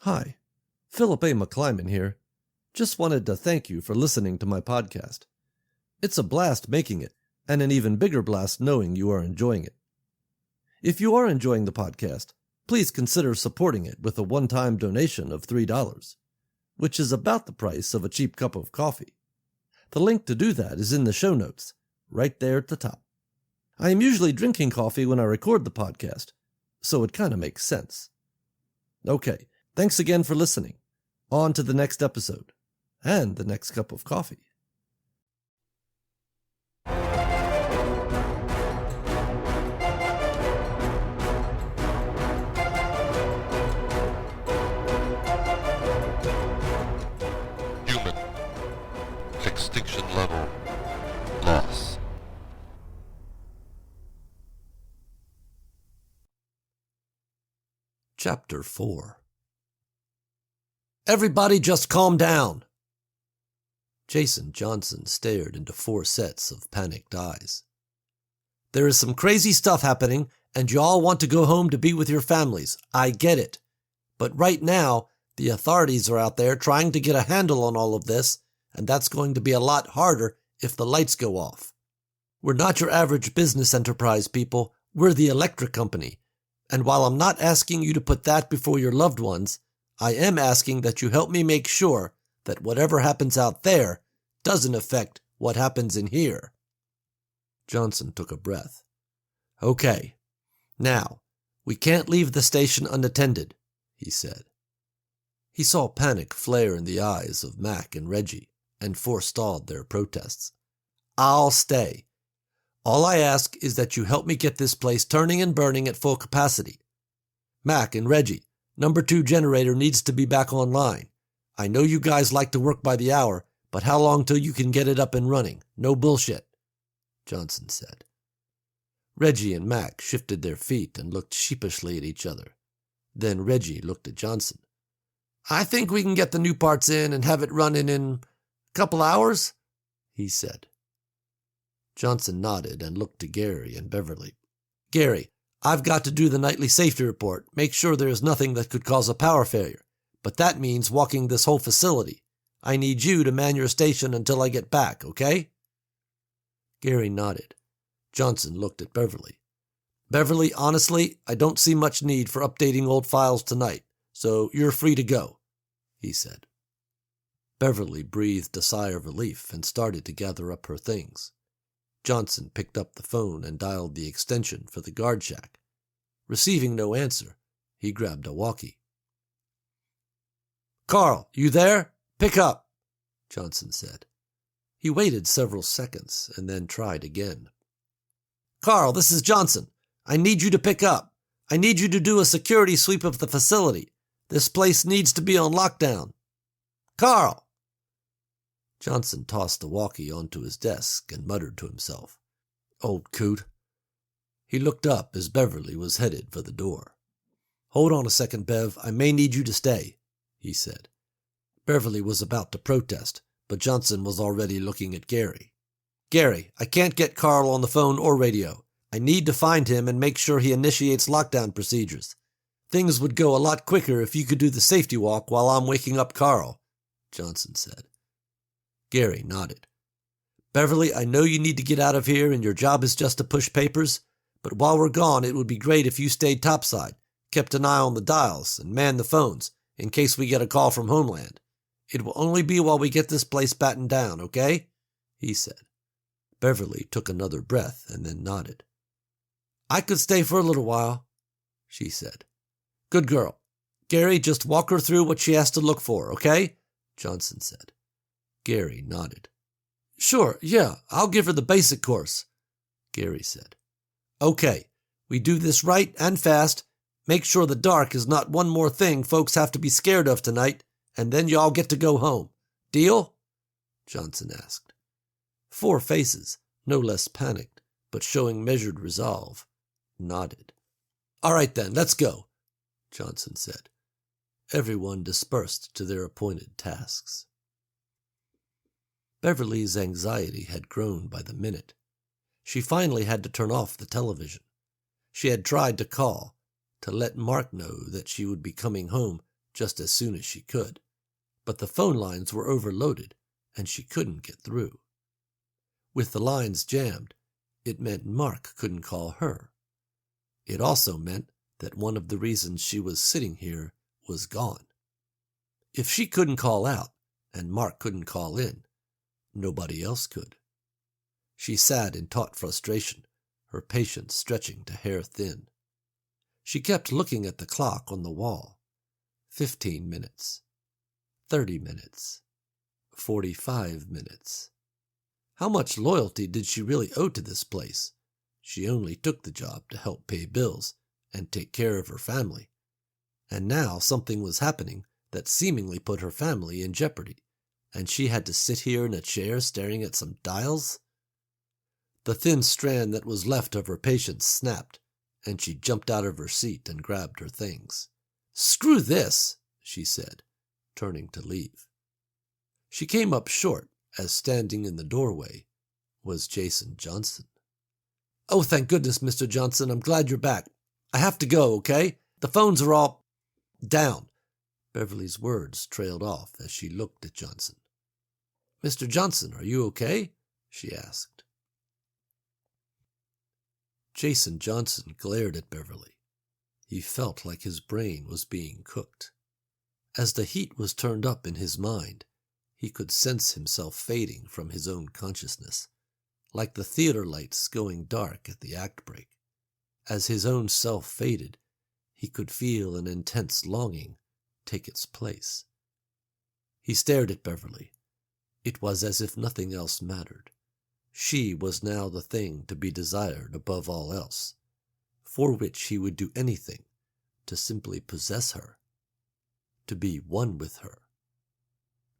Hi, Philip A. McClyman here. Just wanted to thank you for listening to my podcast. It's a blast making it, and an even bigger blast knowing you are enjoying it. If you are enjoying the podcast, please consider supporting it with a one-time donation of $3, which is about the price of a cheap cup of coffee. The link to do that is in the show notes, right there at the top. I am usually drinking coffee when I record the podcast, so it kind of makes sense. Okay, thanks again for listening. On to the next episode, and the next cup of coffee. Human. Extinction level. Loss. Chapter 4. Everybody just calm down. Jason Johnson stared into 4 sets of panicked eyes. There is some crazy stuff happening, and you all want to go home to be with your families. I get it. But right now, the authorities are out there trying to get a handle on all of this, and that's going to be a lot harder if the lights go off. We're not your average business enterprise, people. We're the electric company. And while I'm not asking you to put that before your loved ones, I am asking that you help me make sure that whatever happens out there doesn't affect what happens in here. Johnson took a breath. Okay. Now, we can't leave the station unattended, he said. He saw panic flare in the eyes of Mac and Reggie and forestalled their protests. I'll stay. All I ask is that you help me get this place turning and burning at full capacity. Mac and Reggie, number 2 generator needs to be back online. I know you guys like to work by the hour, but how long till you can get it up and running? No bullshit, Johnson said. Reggie and Mac shifted their feet and looked sheepishly at each other. Then Reggie looked at Johnson. I think we can get the new parts in and have it running in a couple hours, he said. Johnson nodded and looked to Gary and Beverly. Gary, I've got to do the nightly safety report, make sure there is nothing that could cause a power failure. But that means walking this whole facility. I need you to man your station until I get back, okay? Gary nodded. Johnson looked at Beverly. Beverly, honestly, I don't see much need for updating old files tonight, so you're free to go, he said. Beverly breathed a sigh of relief and started to gather up her things. Johnson picked up the phone and dialed the extension for the guard shack. Receiving no answer, he grabbed a walkie. Carl, you there? Pick up, Johnson said. He waited several seconds and then tried again. Carl, this is Johnson. I need you to pick up. I need you to do a security sweep of the facility. This place needs to be on lockdown. Carl! Johnson tossed the walkie onto his desk and muttered to himself. Old coot. He looked up as Beverly was headed for the door. Hold on a second, Bev. I may need you to stay, he said. Beverly was about to protest, but Johnson was already looking at Gary. Gary, I can't get Carl on the phone or radio. I need to find him and make sure he initiates lockdown procedures. Things would go a lot quicker if you could do the safety walk while I'm waking up Carl, Johnson said. Gary nodded. Beverly, I know you need to get out of here and your job is just to push papers, but while we're gone, it would be great if you stayed topside, kept an eye on the dials, and manned the phones in case we get a call from Homeland. It will only be while we get this place battened down, okay? He said. Beverly took another breath and then nodded. I could stay for a little while, she said. Good girl. Gary, just walk her through what she has to look for, okay? Johnson said. Gary nodded. Sure, yeah, I'll give her the basic course, Gary said. Okay, we do this right and fast. Make sure the dark is not one more thing folks have to be scared of tonight, and then you all get to go home. Deal? Johnson asked. 4 faces, no less panicked, but showing measured resolve, nodded. All right then, let's go, Johnson said. Everyone dispersed to their appointed tasks. Beverly's anxiety had grown by the minute. She finally had to turn off the television. She had tried to call, to let Mark know that she would be coming home just as soon as she could, but the phone lines were overloaded and she couldn't get through. With the lines jammed, it meant Mark couldn't call her. It also meant that one of the reasons she was sitting here was gone. If she couldn't call out and Mark couldn't call in, nobody else could. She sat in taut frustration, her patience stretching to hair thin. She kept looking at the clock on the wall. 15 minutes. 30 minutes. 45 minutes. How much loyalty did she really owe to this place? She only took the job to help pay bills and take care of her family. And now something was happening that seemingly put her family in jeopardy, and she had to sit here in a chair staring at some dials? The thin strand that was left of her patience snapped, and she jumped out of her seat and grabbed her things. "Screw this," she said, turning to leave. She came up short, as standing in the doorway was Jason Johnson. "Oh, thank goodness, Mr. Johnson, I'm glad you're back. I have to go, okay? The phones are all down." Beverly's words trailed off as she looked at Johnson. "Mr. Johnson, are you okay?" she asked. Jason Johnson glared at Beverly. He felt like his brain was being cooked. As the heat was turned up in his mind, he could sense himself fading from his own consciousness, like the theater lights going dark at the act break. As his own self faded, he could feel an intense longing take its place. He stared at Beverly. It was as if nothing else mattered. She was now the thing to be desired above all else, for which he would do anything to simply possess her, to be one with her.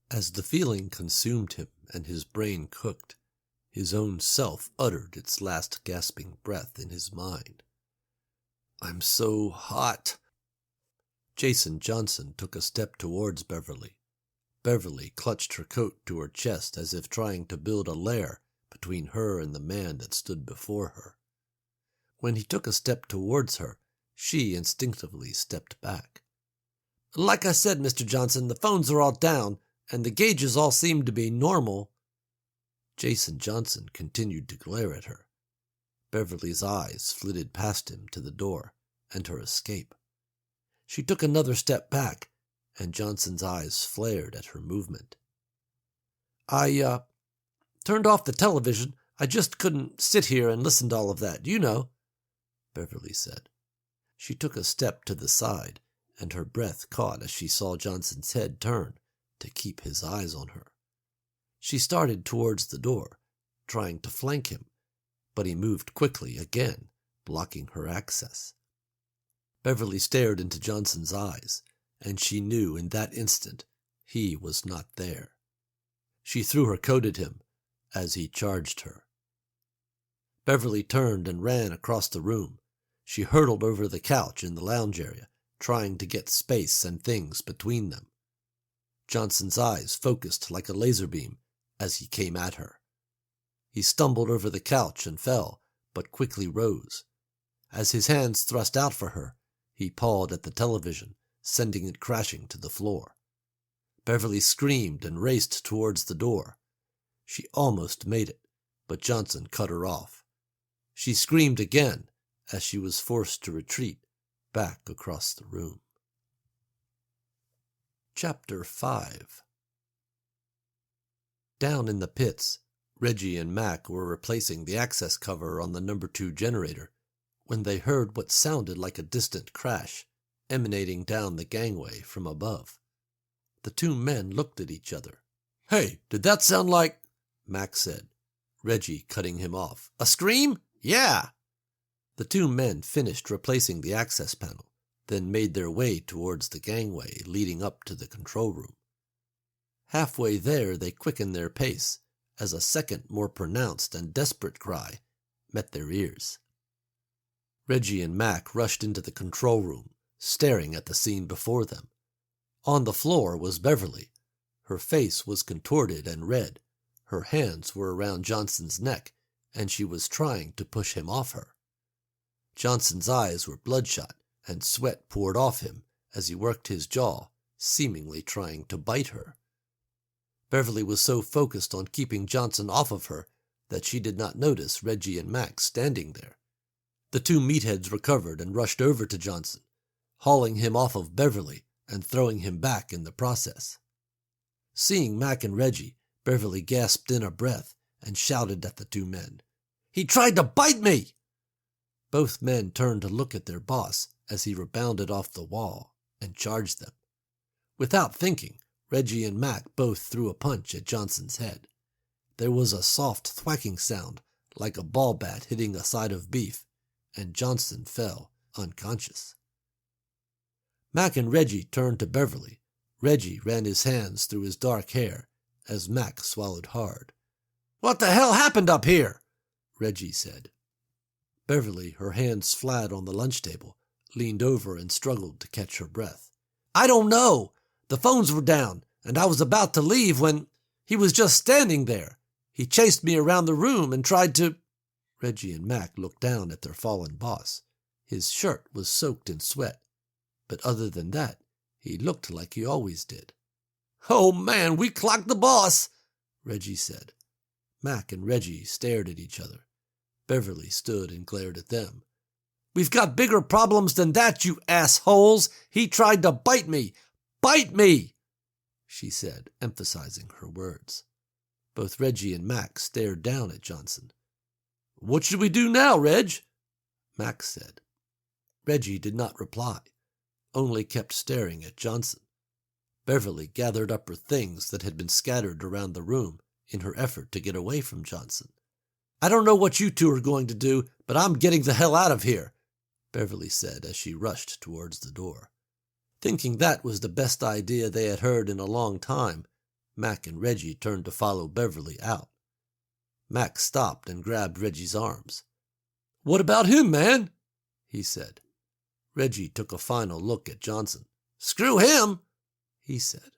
As the feeling consumed him and his brain cooked, his own self uttered its last gasping breath in his mind. "I'm so hot." Jason Johnson took a step towards Beverly. Beverly clutched her coat to her chest as if trying to build a lair between her and the man that stood before her. When he took a step towards her, she instinctively stepped back. "Like I said, Mr. Johnson, the phones are all down, and the gauges all seem to be normal." Jason Johnson continued to glare at her. Beverly's eyes flitted past him to the door and her escape. She took another step back, and Johnson's eyes flared at her movement. I turned off the television. I just couldn't sit here and listen to all of that, you know," Beverly said. She took a step to the side, and her breath caught as she saw Johnson's head turn to keep his eyes on her. She started towards the door, trying to flank him, but he moved quickly again, blocking her access. Beverly stared into Johnson's eyes, and she knew in that instant he was not there. She threw her coat at him as he charged her. Beverly turned and ran across the room. She hurtled over the couch in the lounge area, trying to get space and things between them. Johnson's eyes focused like a laser beam as he came at her. He stumbled over the couch and fell, but quickly rose. As his hands thrust out for her, he pawed at the television, sending it crashing to the floor. Beverly screamed and raced towards the door. She almost made it, but Johnson cut her off. She screamed again as she was forced to retreat back across the room. Chapter 5. Down in the pits, Reggie and Mac were replacing the access cover on the No. 2 generator when they heard what sounded like a distant crash emanating down the gangway from above. The two men looked at each other. "Hey, did that sound like—" Mac said, Reggie cutting him off. "A scream? Yeah!" The two men finished replacing the access panel, then made their way towards the gangway leading up to the control room. Halfway there, they quickened their pace as a second, more pronounced and desperate cry met their ears. Reggie and Mac rushed into the control room, staring at the scene before them. On the floor was Beverly. Her face was contorted and red. Her hands were around Johnson's neck, and she was trying to push him off her. Johnson's eyes were bloodshot, and sweat poured off him as he worked his jaw seemingly trying to bite her. Beverly was so focused on keeping Johnson off of her that she did not notice Reggie and Mac standing there. The two meatheads recovered and rushed over to Johnson, hauling him off of Beverly and throwing him back in the process. Seeing Mac and Reggie, Beverly gasped in a breath and shouted at the two men, "He tried to bite me!" Both men turned to look at their boss as he rebounded off the wall and charged them. Without thinking, Reggie and Mac both threw a punch at Johnson's head. There was a soft thwacking sound, like a ball bat hitting a side of beef, and Johnson fell unconscious. Mac and Reggie turned to Beverly. Reggie ran his hands through his dark hair as Mac swallowed hard. "What the hell happened up here?" Reggie said. Beverly, her hands flat on the lunch table, leaned over and struggled to catch her breath. "I don't know. The phones were down, and I was about to leave when he was just standing there. He chased me around the room and tried to—" Reggie and Mac looked down at their fallen boss. His shirt was soaked in sweat, but other than that, he looked like he always did. "Oh man, we clocked the boss," Reggie said. Mac and Reggie stared at each other. Beverly stood and glared at them. "We've got bigger problems than that, you assholes! He tried to bite me! Bite me!" she said, emphasizing her words. Both Reggie and Mac stared down at Johnson. "What should we do now, Reg?" Mac said. Reggie did not reply, only kept staring at Johnson. Beverly gathered up her things that had been scattered around the room in her effort to get away from Johnson. "I don't know what you two are going to do, but I'm getting the hell out of here," Beverly said as she rushed towards the door. Thinking that was the best idea they had heard in a long time, Mac and Reggie turned to follow Beverly out. Mac stopped and grabbed Reggie's arms. "What about him, man?" he said. Reggie took a final look at Johnson. "Screw him," he said.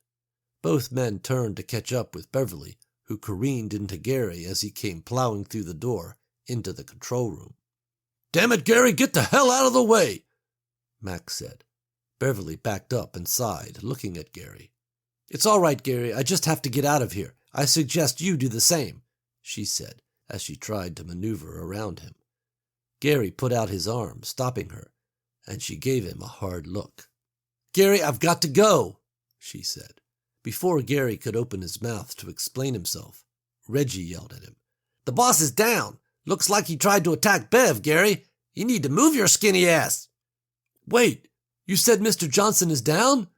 Both men turned to catch up with Beverly, who careened into Gary as he came plowing through the door into the control room. "Damn it, Gary, get the hell out of the way," Mac said. Beverly backed up and sighed, looking at Gary. "It's all right, Gary. I just have to get out of here. I suggest you do the same," she said as she tried to maneuver around him. Gary put out his arm, stopping her, and she gave him a hard look. "Gary, I've got to go," she said. Before Gary could open his mouth to explain himself, Reggie yelled at him. "The boss is down. Looks like he tried to attack Bev, Gary. You need to move your skinny ass." "Wait, you said Mr. Johnson is down?"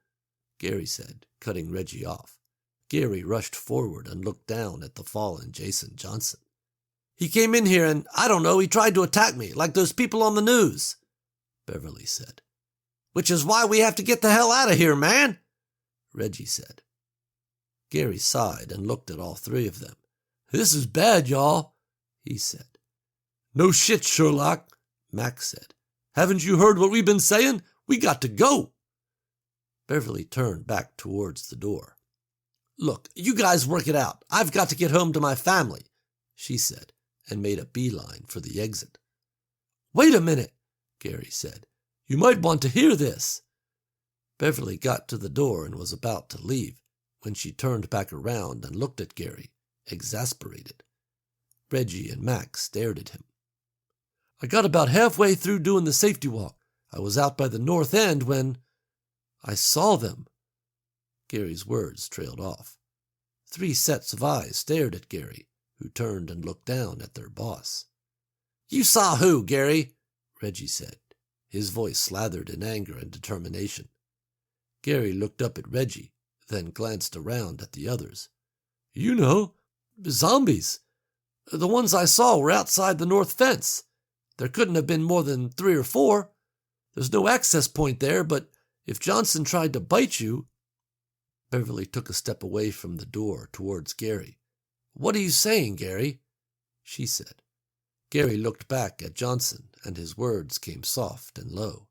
Gary said, cutting Reggie off. Gary rushed forward and looked down at the fallen Jason Johnson. "He came in here and, I don't know, he tried to attack me, like those people on the news," Beverly said. "Which is why we have to get the hell out of here, man," Reggie said. Gary sighed and looked at all three of them. "This is bad, y'all," he said. "No shit, Sherlock," Mac said. "Haven't you heard what we've been saying? We got to go." Beverly turned back towards the door. "Look, you guys work it out. I've got to get home to my family," she said, and made a beeline for the exit. "Wait a minute," Gary said. "You might want to hear this." Beverly got to the door and was about to leave when she turned back around and looked at Gary, exasperated. Reggie and Mac stared at him. "I got about halfway through doing the safety walk. I was out by the north end when I saw them." Gary's words trailed off. 3 sets of eyes stared at Gary, who turned and looked down at their boss. "You saw who, Gary?" Reggie said, his voice slathered in anger and determination. Gary looked up at Reggie, then glanced around at the others. "You know, zombies. The ones I saw were outside the north fence. There couldn't have been more than 3 or 4. There's no access point there, but if Johnson tried to bite you—" Beverly took a step away from the door towards Gary. "What are you saying, Gary?" she said. Gary looked back at Johnson, and his words came soft and low.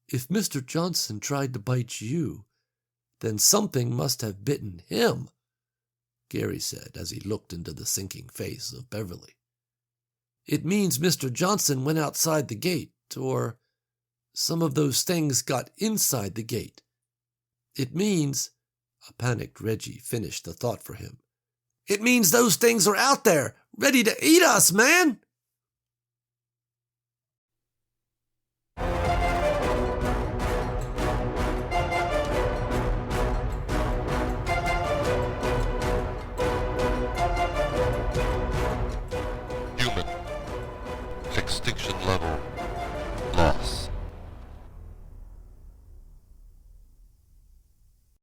"If Mr. Johnson tried to bite you, then something must have bitten him," Gary said as he looked into the sinking face of Beverly. "It means Mr. Johnson went outside the gate, or some of those things got inside the gate. It means, a panicked Reggie finished the thought for him. It means those things are out there, ready to eat us, man!